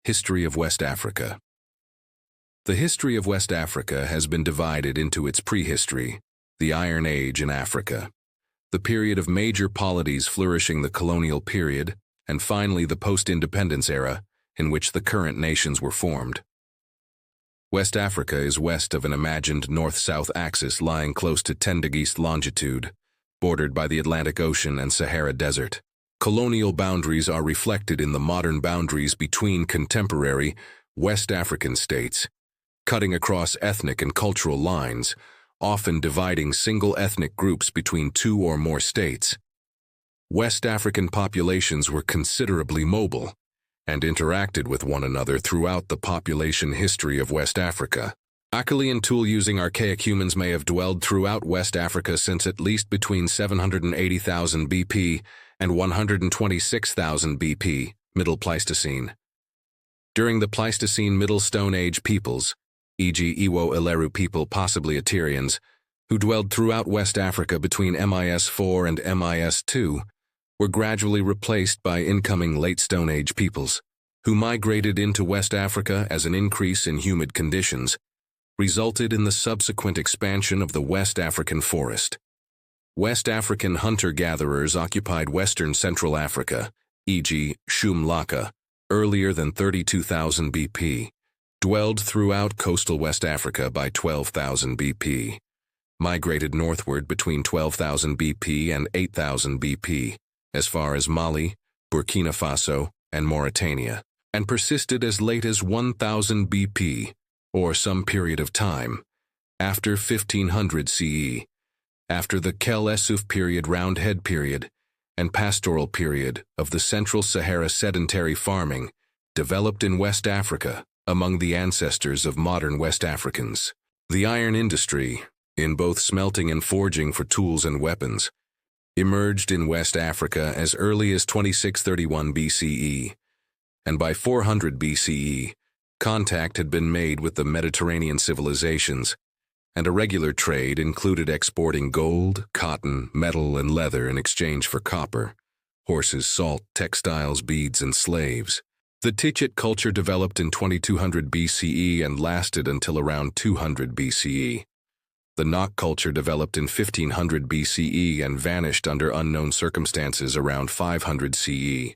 History of West Africa. The history of West Africa has been divided into its prehistory, the Iron Age in Africa, the period of major polities flourishing the colonial period, and finally the post-independence era, in which the current nations were formed. West Africa is west of an imagined north-south axis lying close to 10° longitude, bordered by the Atlantic Ocean and Sahara Desert. Colonial boundaries are reflected in the modern boundaries between contemporary West African states, cutting across ethnic and cultural lines, often dividing single ethnic groups between two or more states. West African populations were considerably mobile and interacted with one another throughout the population history of West Africa. Acheulean tool-using archaic humans may have dwelled throughout West Africa since at least between 780,000 BP and 126,000 BP, Middle Pleistocene. During the Pleistocene Middle Stone Age peoples, e.g. Iwo-Eleru people, possibly Aterians, who dwelled throughout West Africa between MIS-4 and MIS-2, were gradually replaced by incoming Late Stone Age peoples, who migrated into West Africa as an increase in humid conditions resulted in the subsequent expansion of the West African forest. West African hunter-gatherers occupied Western Central Africa, e.g. Shumlaka, earlier than 32,000 BP, dwelled throughout coastal West Africa by 12,000 BP, migrated northward between 12,000 BP and 8,000 BP, as far as Mali, Burkina Faso, and Mauritania, and persisted as late as 1,000 BP, or some period of time, after 1500 CE, after the Kel Esuf period, Roundhead period, and pastoral period of the Central Sahara sedentary farming developed in West Africa among the ancestors of modern West Africans. The iron industry, in both smelting and forging for tools and weapons, emerged in West Africa as early as 2631 BCE, and by 400 BCE, contact had been made with the Mediterranean civilizations, and a regular trade included exporting gold, cotton, metal, and leather in exchange for copper, horses, salt, textiles, beads, and slaves. The Tichit culture developed in 2200 BCE and lasted until around 200 BCE. The Nok culture developed in 1500 BCE and vanished under unknown circumstances around 500 CE.